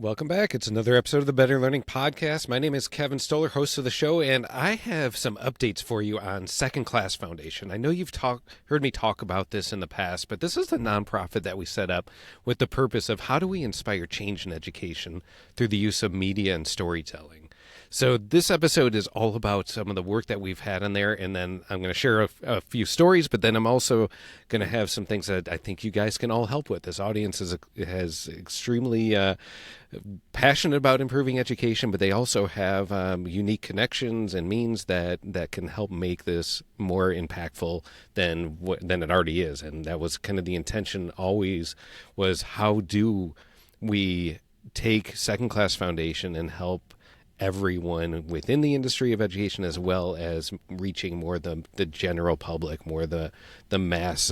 Welcome back. It's another episode of the Better Learning Podcast. My name is Kevin Stoller, host of the show, and I have some updates for you on Second Class Foundation. I know you've heard me talk about this in the past, but this is the nonprofit that we set up with the purpose of how do we inspire change in education through the use of media and storytelling. So this episode is all about some of the work that we've had in there, and then I'm going to share a few stories, but then I'm also going to have some things that I think you guys can all help with. This audience has extremely passionate about improving education, but they also have unique connections and means that can help make this more impactful than it already is. And that was kind of the intention always, was how do we take Second Class Foundation and help everyone within the industry of education, as well as reaching more the general public, more the mass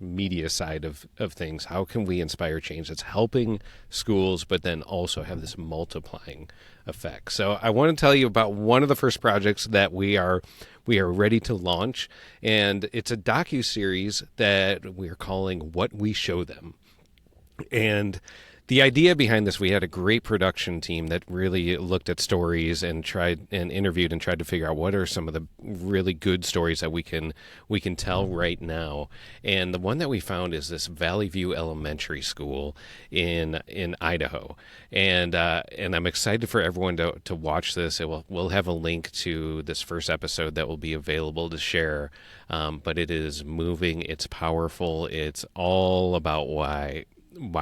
media side of things. How can we inspire change that's helping schools, but then also have this multiplying effect? So I want to tell you about one of the first projects that we are ready to launch, and it's a docu-series that we are calling What We Show Them. And the idea behind this, we had a great production team that really looked at stories and tried and interviewed and tried to figure out what are some of the really good stories that we can tell right now. And the one that we found is this Valley View Elementary School in Idaho. And I'm excited for everyone to watch this. We'll have a link to this first episode that will be available to share. But it is moving. It's powerful. It's all about why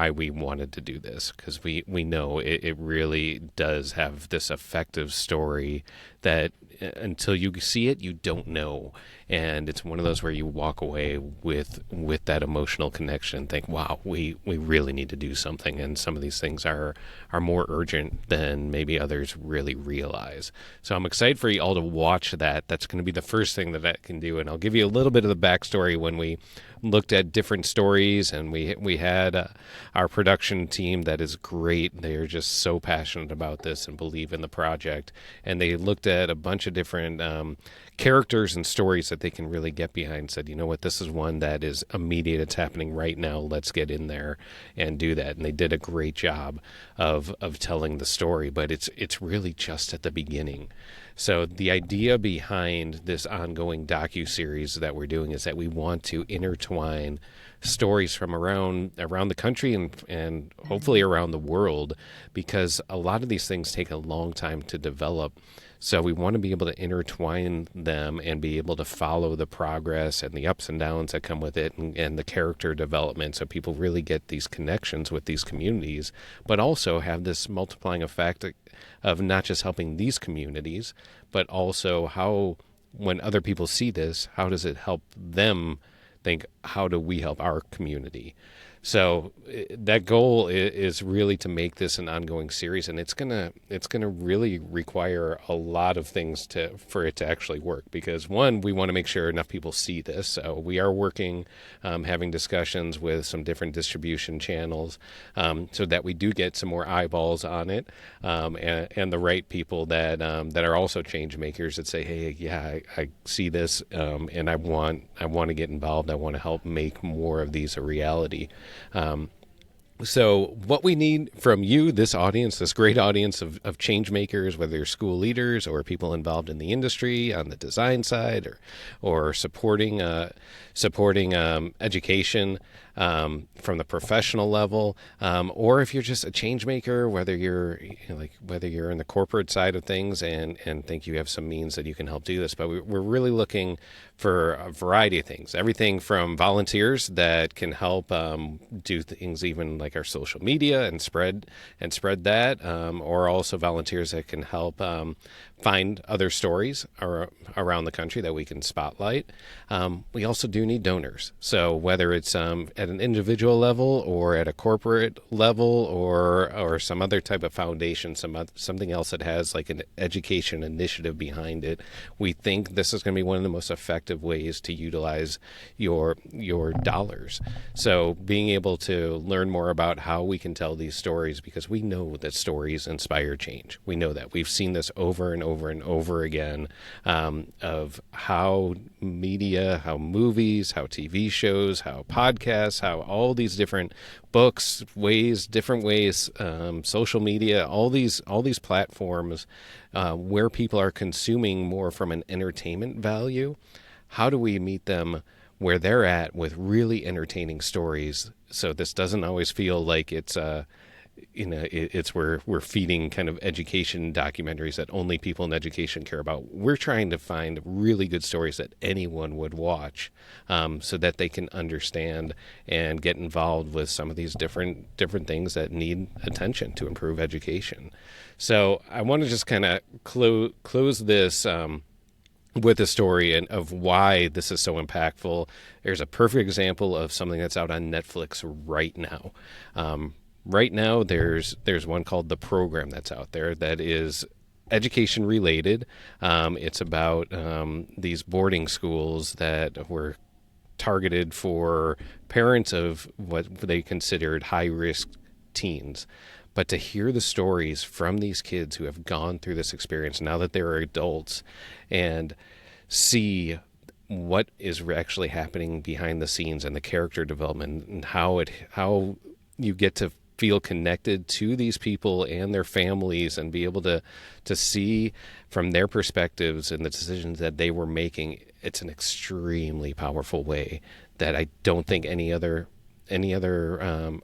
we wanted to do this, because we know it really does have this effective story that until you see it, you don't know. And it's one of those where you walk away with that emotional connection and think, wow, we really need to do something. And some of these things are more urgent than maybe others really realize. So I'm excited for you all to watch that. That's going to be the first thing that I can do. And I'll give you a little bit of the backstory when we looked at different stories, and we had our production team that is great. They are just so passionate about this and believe in the project. And they looked at a bunch of different characters and stories that they can really get behind, said, you know what, this is one that is immediate, it's happening right now, let's get in there and do that. And they did a great job of telling the story, but it's really just at the beginning. So the idea behind this ongoing docu-series that we're doing is that we want to intertwine stories from around the country and hopefully around the world, because a lot of these things take a long time to develop. So we want to be able to intertwine them and be able to follow the progress and the ups and downs that come with it, and the character development, so people really get these connections with these communities, but also have this multiplying effect of not just helping these communities, but also how, when other people see this, how does it help them think, how do we help our community? So that goal is really to make this an ongoing series, and it's gonna really require a lot of things for it to actually work. Because one, we want to make sure enough people see this. So we are working, having discussions with some different distribution channels, so that we do get some more eyeballs on it, and the right people that are also change makers that say, hey, yeah, I see this, and I want to get involved. I want to help make more of these a reality. So what we need from you, this audience, this great audience of change makers, whether you're school leaders or people involved in the industry on the design side, or supporting education from the professional level, or if you're just a change maker, whether you're in the corporate side of things and think you have some means that you can help do this. But we're really looking for a variety of things, everything from volunteers that can help do things even like our social media and spread that, or also volunteers that can help find other stories around the country that we can spotlight. We also do need donors. So whether it's at an individual level or at a corporate level or some other type of foundation, something else that has like an education initiative behind it, we think this is going to be one of the most effective ways to utilize your dollars. So being able to learn more about how we can tell these stories, because we know that stories inspire change. We know that. We've seen this over and over and over again, of how media, how movies, how TV shows, how podcasts, how all these different books, different ways, social media, all these platforms where people are consuming more from an entertainment value. How do we meet them where they're at with really entertaining stories? So this doesn't always feel like it's we're feeding kind of education documentaries that only people in education care about. We're trying to find really good stories that anyone would watch, so that they can understand and get involved with some of these different things that need attention to improve education. So I want to just kind of close this with a story and of why this is so impactful. There's a perfect example of something that's out on Netflix right now. Right now, there's one called The Program that's out there that is education related. It's about these boarding schools that were targeted for parents of what they considered high-risk teens. But to hear the stories from these kids who have gone through this experience now that they're adults, and see what is actually happening behind the scenes and the character development, and how you get to feel connected to these people and their families, and be able to see from their perspectives and the decisions that they were making. It's an extremely powerful way that I don't think any other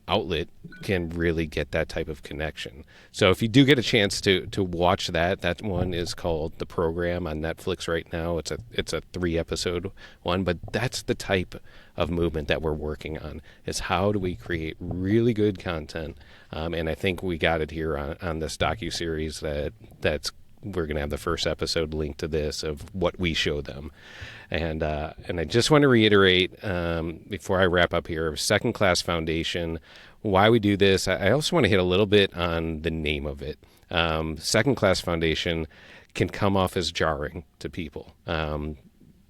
outlet can really get that type of connection. So if you do get a chance to watch that one is called The Program on Netflix right now. It's a 3-episode one, but that's the type of movement that we're working on, is how do we create really good content. And I think we got it here on this docu-series that's we're going to have the first episode linked to this, of what we show them. And I just want to reiterate, before I wrap up here, Second Class Foundation, why we do this. I also want to hit a little bit on the name of it. Second Class Foundation can come off as jarring to people.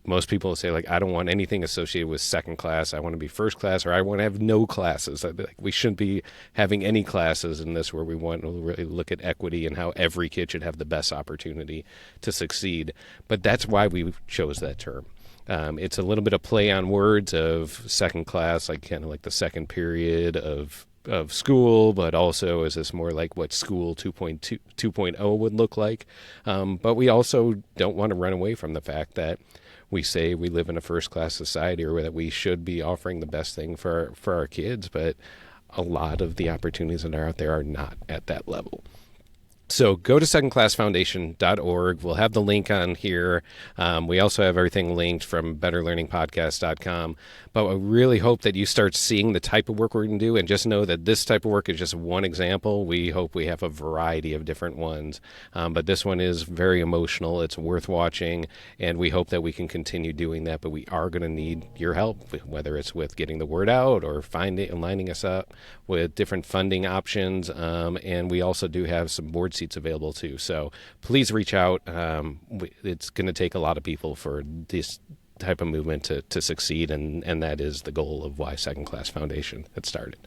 Most people say, like, I don't want anything associated with second class. I want to be first class, or I want to have no classes. We shouldn't be having any classes in this, where we want to really look at equity and how every kid should have the best opportunity to succeed. But that's why we chose that term. It's a little bit of play on words of second class, like kind of like the second period of school, but also is this more like what school 2.0 would look like. But we also don't want to run away from the fact that we say we live in a first-class society, or that we should be offering the best thing for our kids, but a lot of the opportunities that are out there are not at that level. So go to secondclassfoundation.org. We'll have the link on here. We also have everything linked from betterlearningpodcast.com. But I really hope that you start seeing the type of work we're going to do, and just know that this type of work is just one example. We hope we have a variety of different ones. But this one is very emotional. It's worth watching, and we hope that we can continue doing that. But we are going to need your help, whether it's with getting the word out or finding and lining us up with different funding options. And we also do have some board seats available too. So please reach out. It's going to take a lot of people for this type of movement to succeed, and that is the goal of why Second Class Foundation had started.